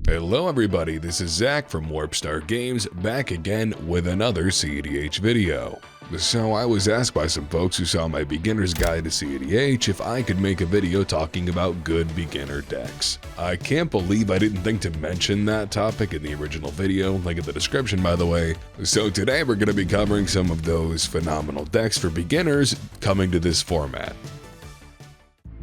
Hello everybody, this is Zach from Warpstar Games, back again with another cEDH video. So I was asked by some folks who saw my beginner's guide to cEDH if I could make a video talking about good beginner decks. I can't believe I didn't think to mention that topic in the original video, link in the description by the way. So today we're going to be covering some of those phenomenal decks for beginners coming to this format.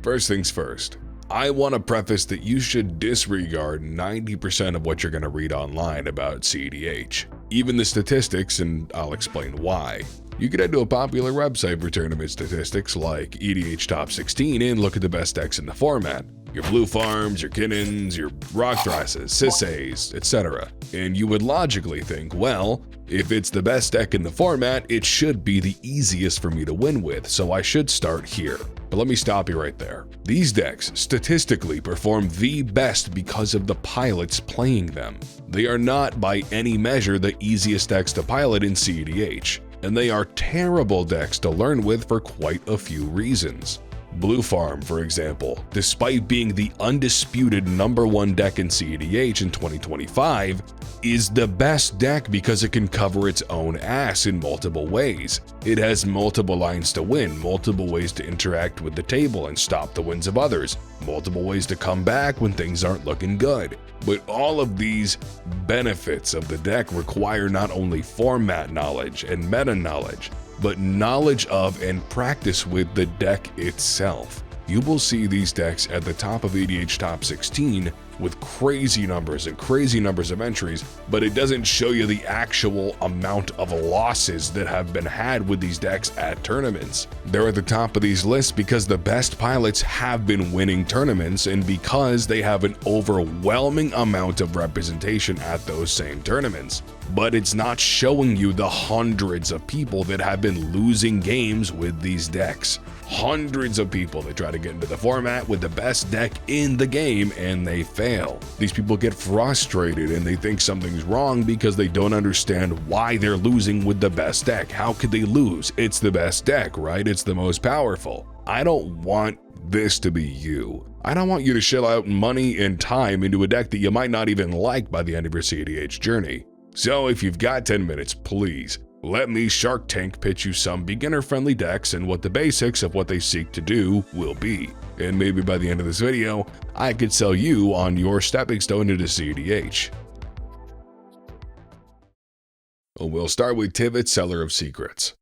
First things first. I want to preface that you should disregard 90% of what you're going to read online about cEDH, even the statistics, and I'll explain why. You could head to a popular website for tournament statistics like EDH Top 16 and look at the best decks in the format. Your blue farms, your kittens, your rock thrasses, sisseys, etc. And you would logically think, well, if it's the best deck in the format, it should be the easiest for me to win with, so I should start here. But let me stop you right there. These decks statistically perform the best because of the pilots playing them. They are not by any measure the easiest decks to pilot in cEDH, and they are terrible decks to learn with for quite a few reasons. Blue Farm, for example, despite being the undisputed #1 deck in cEDH in 2025, is the best deck because it can cover its own ass in multiple ways. It has multiple lines to win, multiple ways to interact with the table and stop the wins of others, multiple ways to come back when things aren't looking good. But all of these benefits of the deck require not only format knowledge and meta knowledge, but knowledge of and practice with the deck itself. You will see these decks at the top of EDH Top 16 with crazy numbers of entries, but it doesn't show you the actual amount of losses that have been had with these decks at tournaments. They're at the top of these lists because the best pilots have been winning tournaments and because they have an overwhelming amount of representation at those same tournaments. But it's not showing you the hundreds of people that have been losing games with these decks. Hundreds of people that try to get into the format with the best deck in the game and they fail. These people get frustrated and they think something's wrong because they don't understand why they're losing with the best deck. How could they lose? It's the best deck, right? It's the most powerful. I don't want this to be you. I don't want you to shell out money and time into a deck that you might not even like by the end of your cEDH journey. So if you've got 10 minutes, please let me Shark Tank pitch you some beginner-friendly decks and what the basics of what they seek to do will be. And maybe by the end of this video, I could sell you on your stepping stone into cEDH. We'll start with Tivit, Seller of Secrets.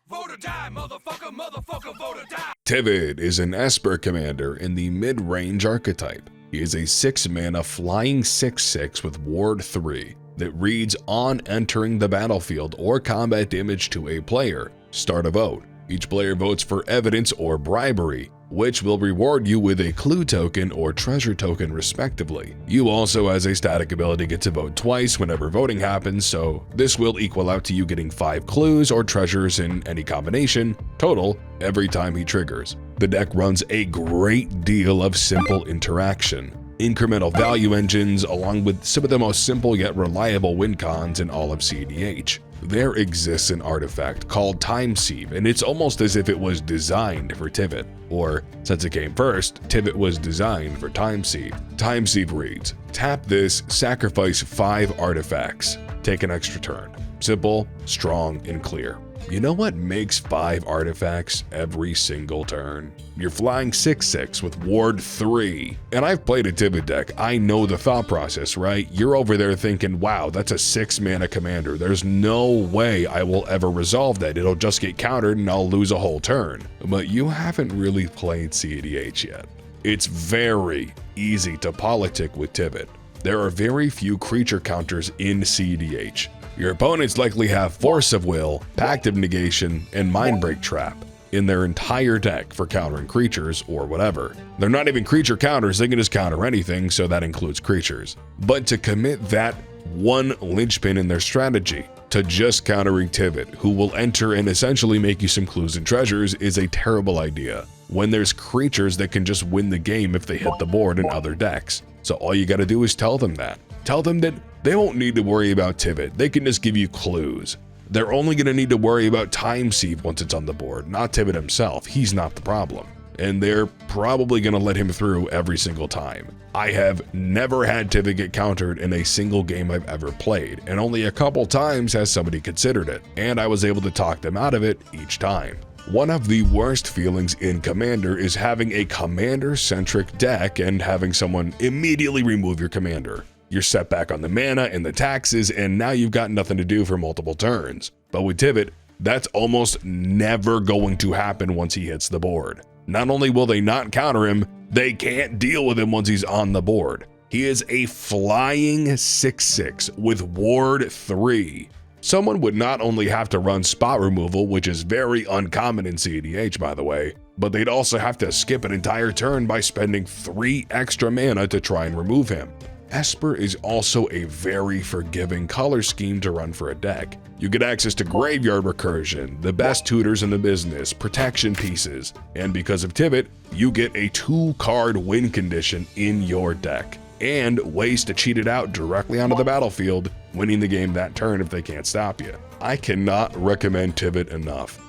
Vote or die, motherfucker, vote or die. Tivit is an Esper commander in the mid-range archetype. He is a 6-mana flying 6/6 with Ward 3. That reads on entering the battlefield or combat damage to a player. Start a vote. Each player votes for evidence or bribery, which will reward you with a clue token or treasure token respectively. You also, as a static ability, get to vote twice whenever voting happens, so this will equal out to you getting 5 clues or treasures in any combination, total, every time he triggers. The deck runs a great deal of simple interaction. Incremental value engines along with some of the most simple yet reliable win cons in all of cEDH. There exists an artifact called Time Sieve, and it's almost as if it was designed for Tivit. Or, since it came first, Tivit was designed for Time Sieve. Time Sieve reads, tap this, sacrifice 5 artifacts, take an extra turn. Simple, strong, and clear. You know what makes 5 artifacts every single turn? You're flying 6/6 with Ward 3. And I've played a Tivit deck, I know the thought process, right? You're over there thinking, wow, that's a 6-mana commander. There's no way I will ever resolve that. It'll just get countered and I'll lose a whole turn. But you haven't really played cEDH yet. It's very easy to politic with Tivit. There are very few creature counters in cEDH. Your opponents likely have Force of Will, Pact of Negation, and Mindbreak Trap in their entire deck for countering creatures or whatever. They're not even creature counters, they can just counter anything, so that includes creatures. But to commit that one linchpin in their strategy to just countering Tivit, who will enter and essentially make you some clues and treasures, is a terrible idea when there's creatures that can just win the game if they hit the board in other decks. So all you gotta do is tell them that. Tell them that they won't need to worry about Tivit, they can just give you clues. They're only going to need to worry about Time Sieve once it's on the board, not Tivit himself, he's not the problem. and they're probably going to let him through every single time. I have never had Tivit get countered in a single game I've ever played, and only a couple times has somebody considered it, and I was able to talk them out of it each time. One of the worst feelings in Commander is having a commander-centric deck and having someone immediately remove your commander. You're set back on the mana and the taxes, and now you've got nothing to do for multiple turns. But with Tivit, that's almost never going to happen once he hits the board. Not only will they not counter him, they can't deal with him once he's on the board. He is a flying 6/6 with Ward 3. Someone would not only have to run spot removal, which is very uncommon in cEDH by the way, but they'd also have to skip an entire turn by spending 3 extra mana to try and remove him. Esper is also a very forgiving color scheme to run for a deck. You get access to graveyard recursion, the best tutors in the business, protection pieces, and because of Tivit, you get a 2-card win condition in your deck, and ways to cheat it out directly onto the battlefield, winning the game that turn if they can't stop you. I cannot recommend Tivit enough.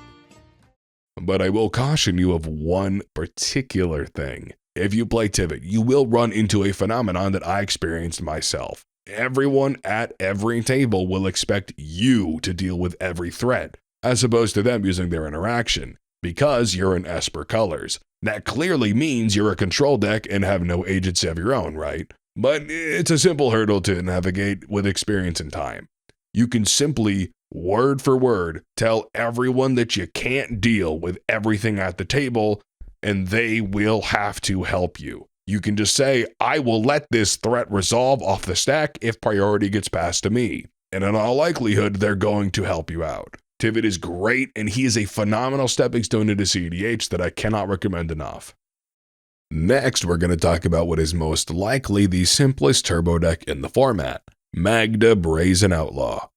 But I will caution you of one particular thing. If you play Tivit, you will run into a phenomenon that I experienced myself. Everyone at every table will expect you to deal with every threat, as opposed to them using their interaction, because you're in Esper colors. That clearly means you're a control deck and have no agency of your own, right? But it's a simple hurdle to navigate with experience and time. You can simply, word for word, tell everyone that you can't deal with everything at the table, and they will have to help you. You can just say, I will let this threat resolve off the stack if priority gets passed to me. And in all likelihood, they're going to help you out. Tivit is great, and he is a phenomenal stepping stone into cEDH that I cannot recommend enough. Next, we're going to talk about what is most likely the simplest turbo deck in the format, Magda Brazen Outlaw.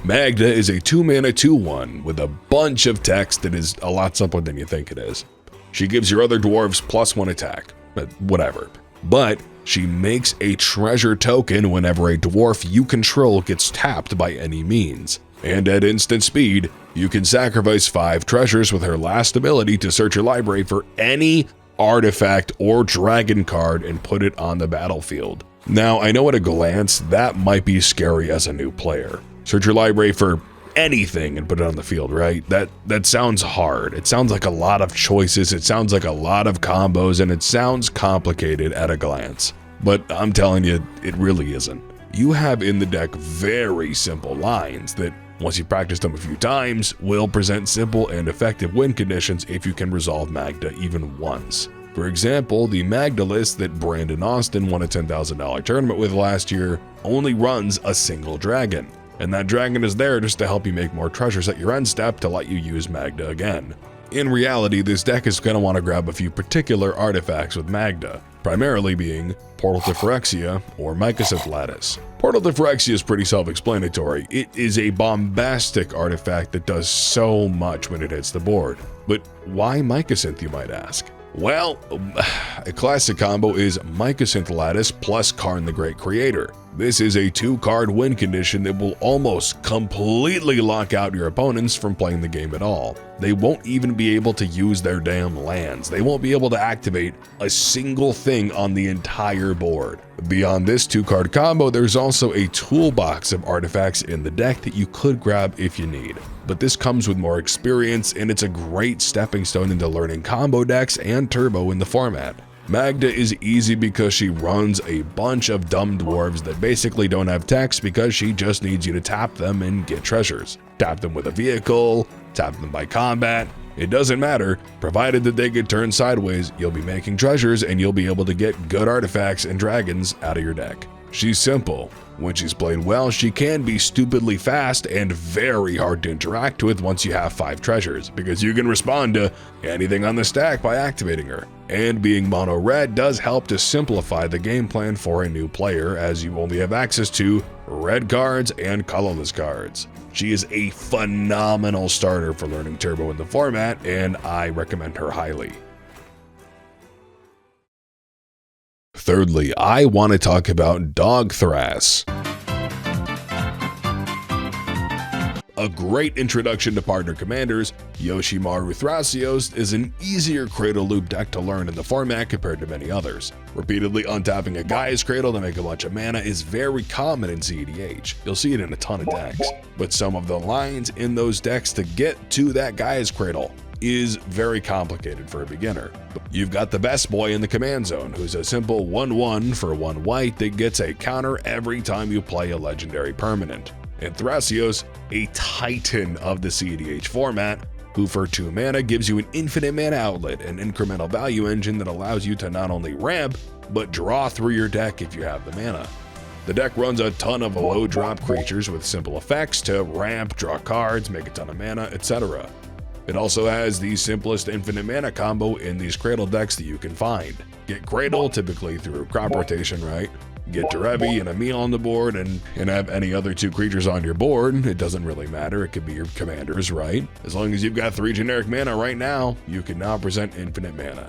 Magda is a 2-mana 2/1 with a bunch of text that is a lot simpler than you think it is. She gives your other dwarves +1 attack, but whatever. But she makes a treasure token whenever a dwarf you control gets tapped by any means. And at instant speed, you can sacrifice 5 treasures with her last ability to search your library for any artifact or dragon card and put it on the battlefield. Now, I know at a glance that might be scary as a new player. Search your library for anything and put it on the field, right? That sounds hard. It sounds like a lot of choices, it sounds like a lot of combos, and it sounds complicated at a glance. But I'm telling you, it really isn't. You have in the deck very simple lines that, once you've practiced them a few times, will present simple and effective win conditions if you can resolve Magda even once. For example, the Magda list that Brandon Austin won a $10,000 tournament with last year only runs a single dragon. And that dragon is there just to help you make more treasures at your end step to let you use Magda again. In reality, this deck is going to want to grab a few particular artifacts with Magda, primarily being Portal to Phyrexia or Mycosynth Lattice. Portal to Phyrexia is pretty self-explanatory. It is a bombastic artifact that does so much when it hits the board. But why Mycosynth, you might ask? Well, a classic combo is Mycosynth Lattice plus Karn the Great Creator. This is a 2-card win condition that will almost completely lock out your opponents from playing the game at all. They won't even be able to use their damn lands. They won't be able to activate a single thing on the entire board. Beyond this 2-card combo, there's also a toolbox of artifacts in the deck that you could grab if you need. But this comes with more experience, and it's a great stepping stone into learning combo decks and turbo in the format. Magda is easy because she runs a bunch of dumb dwarves that basically don't have text because she just needs you to tap them and get treasures. Tap them with a vehicle, tap them by combat, it doesn't matter, provided that they get turned sideways, you'll be making treasures and you'll be able to get good artifacts and dragons out of your deck. She's simple. When she's played well, she can be stupidly fast and very hard to interact with once you have 5 treasures, because you can respond to anything on the stack by activating her. And being mono red does help to simplify the game plan for a new player, as you only have access to red cards and colorless cards. She is a phenomenal starter for learning turbo in the format, and I recommend her highly. Thirdly, I want to talk about Dog Thras. a great introduction to partner commanders, Yoshimaru Thrasios is an easier Cradle Loop deck to learn in the format compared to many others. Repeatedly untapping a Gaia's Cradle to make a bunch of mana is very common in cEDH. You'll see it in a ton of decks. But some of the lines in those decks to get to that Gaia's Cradle is very complicated for a beginner. You've got the best boy in the command zone, who's a simple 1/1 for 1 white that gets a counter every time you play a legendary permanent. And Thrasios, a titan of the cEDH format, who for 2 mana gives you an infinite mana outlet and incremental value engine that allows you to not only ramp, but draw through your deck if you have the mana. The deck runs a ton of low drop creatures with simple effects to ramp, draw cards, make a ton of mana, etc. It also has the simplest infinite mana combo in these Cradle decks that you can find. Get Cradle, typically through crop rotation, right? Get Derevi and Emil on the board and have any other 2 creatures on your board. It doesn't really matter, it could be your commanders, right? As long as you've got 3 generic mana right now, you can now present infinite mana.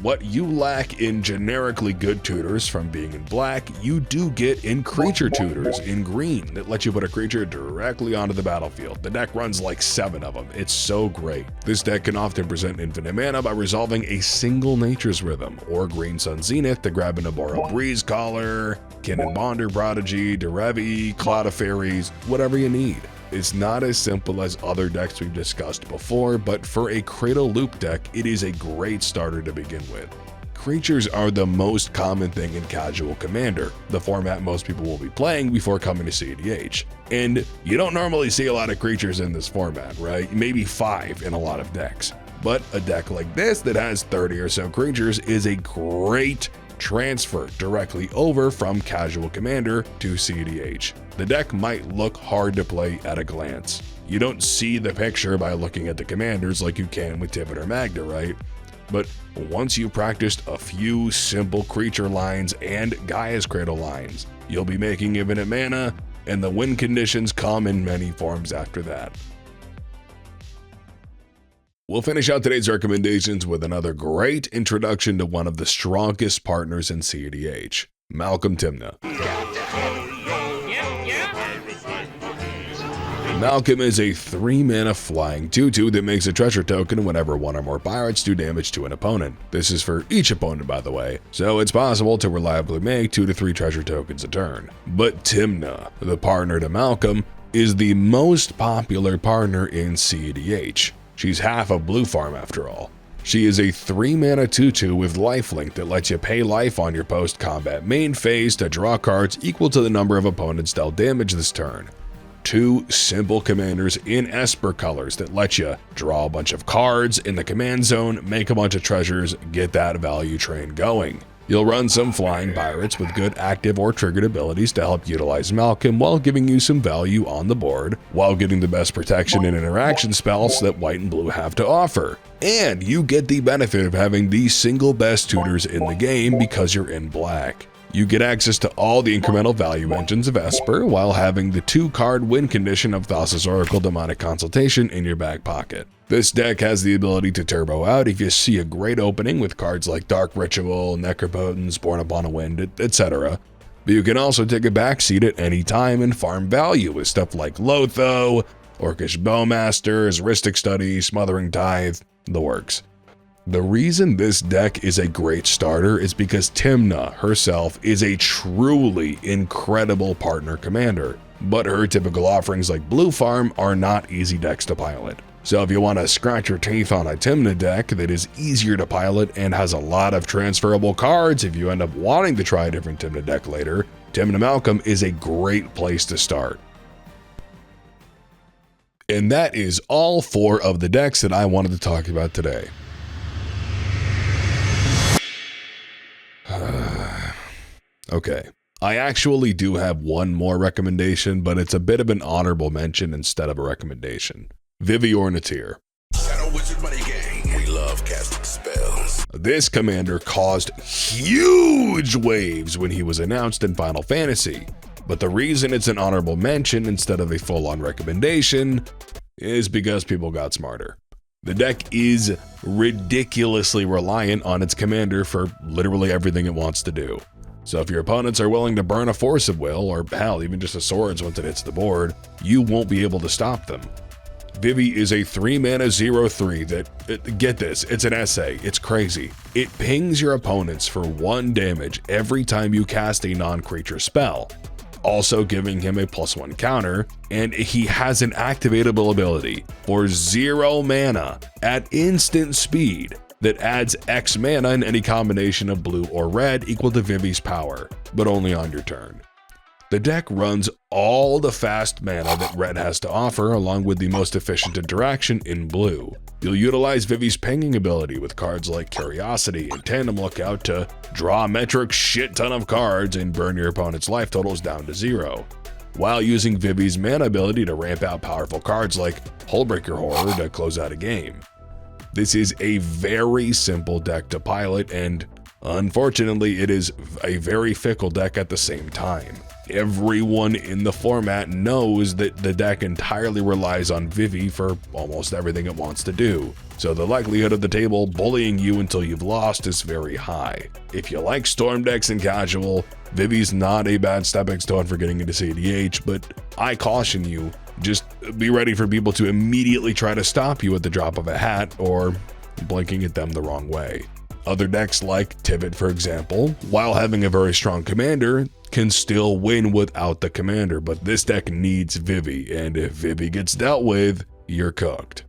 What you lack in generically good tutors from being in black, you do get in creature tutors in green that let you put a creature directly onto the battlefield. The deck runs like 7 of them. It's so great. This deck can often present infinite mana by resolving a single Nature's Rhythm, or Green Sun Zenith to grab an Aboro Breeze Caller, Kinnan Bonder Prodigy, Derevi, Cloud of Fairies, whatever you need. It's not as simple as other decks we've discussed before, but for a Cradle Loop deck, it is a great starter to begin with. Creatures are the most common thing in Casual Commander, the format most people will be playing before coming to cEDH. And you don't normally see a lot of creatures in this format, right? Maybe 5 in a lot of decks. But a deck like this that has 30 or so creatures is a great transfer directly over from Casual Commander to cEDH. The deck might look hard to play at a glance. You don't see the picture by looking at the commanders like you can with Tivit or Magda, right? But once you've practiced a few simple creature lines and Gaia's Cradle lines, you'll be making infinite mana, and the win conditions come in many forms after that. We'll finish out today's recommendations with another great introduction to one of the strongest partners in cEDH, Malcolm Tymna. Malcolm is a 3-mana flying 2/2 that makes a treasure token whenever 1 or more pirates do damage to an opponent. This is for each opponent, by the way, so it's possible to reliably make 2 to 3 treasure tokens a turn. But Tymna, the partner to Malcolm, is the most popular partner in cEDH. She's half a blue farm after all. She is a 3-mana 2/2 with lifelink that lets you pay life on your post-combat main phase to draw cards equal to the number of opponents dealt damage this turn. 2 simple commanders in Esper colors that let you draw a bunch of cards in the command zone, make a bunch of treasures, get that value train going. You'll run some flying pirates with good active or triggered abilities to help utilize Malcolm while giving you some value on the board, while getting the best protection and interaction spells that white and blue have to offer. And you get the benefit of having the single best tutors in the game because you're in black. You get access to all the incremental value engines of Esper while having the 2-card win condition of Thassa's Oracle Demonic Consultation in your back pocket. This deck has the ability to turbo out if you see a great opening with cards like Dark Ritual, Necropotence, Born Upon a Wind, etc. But you can also take a backseat at any time and farm value with stuff like Lotho, Orcish Bowmasters, Rhystic Study, Smothering Tithe, the works. The reason this deck is a great starter is because Tymna herself is a truly incredible partner commander, but her typical offerings like Blue Farm are not easy decks to pilot. So if you want to scratch your teeth on a Tymna deck that is easier to pilot and has a lot of transferable cards if you end up wanting to try a different Tymna deck later, Tymna Malcolm is a great place to start. And that is all 4 of the decks that I wanted to talk about today. Okay, I actually do have one more recommendation, but it's a bit of an honorable mention instead of a recommendation. Vivi Ornitier. Shadow Wizard Money Gang. We love casting spells. This commander caused huge waves when he was announced in Final Fantasy, but the reason it's an honorable mention instead of a full-on recommendation is because people got smarter. The deck is ridiculously reliant on its commander for literally everything it wants to do. So if your opponents are willing to burn a Force of Will, or hell, even just a Swords once it hits the board, you won't be able to stop them. Vivi is a 3-mana 0/3 that, get this, it's an essay, it's crazy. It pings your opponents for 1 damage every time you cast a non-creature spell, also giving him a +1 counter, and he has an activatable ability for 0 mana at instant speed that adds X mana in any combination of blue or red equal to Vivi's power, but only on your turn. The deck runs all the fast mana that red has to offer, along with the most efficient interaction in blue. You'll utilize Vivi's pinging ability with cards like Curiosity and Tandem Lookout to draw a metric shit ton of cards and burn your opponent's life totals down to 0, while using Vivi's mana ability to ramp out powerful cards like Hullbreaker Horror to close out a game. This is a very simple deck to pilot, and unfortunately it is a very fickle deck at the same time. Everyone in the format knows that the deck entirely relies on Vivi for almost everything it wants to do, so the likelihood of the table bullying you until you've lost is very high. If you like Storm decks and casual, Vivi's not a bad stepping stone for getting into cEDH, but I caution you, just be ready for people to immediately try to stop you at the drop of a hat or blinking at them the wrong way. Other decks like Tivit, for example, while having a very strong commander, can still win without the commander, but this deck needs Vivi, and if Vivi gets dealt with, you're cooked.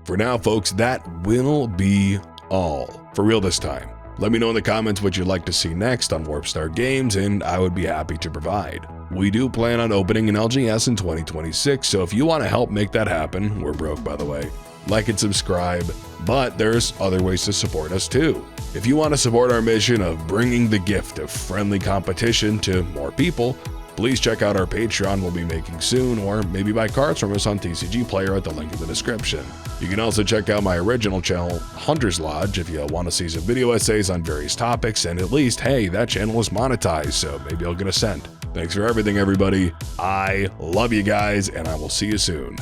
For now, folks, that will be all. For real this time. Let me know in the comments what you'd like to see next on WarpStar Games, and I would be happy to provide. We do plan on opening an LGS in 2026, so if you want to help make that happen, we're broke by the way, like and subscribe, but there's other ways to support us too. If you want to support our mission of bringing the gift of friendly competition to more people, please check out our Patreon we'll be making soon, or maybe buy cards from us on TCG Player at the link in the description. You can also check out my original channel, Hunter's Lodge, if you want to see some video essays on various topics, and at least, hey, that channel is monetized, so maybe I'll get a cent. Thanks for everything, everybody. I love you guys, and I will see you soon.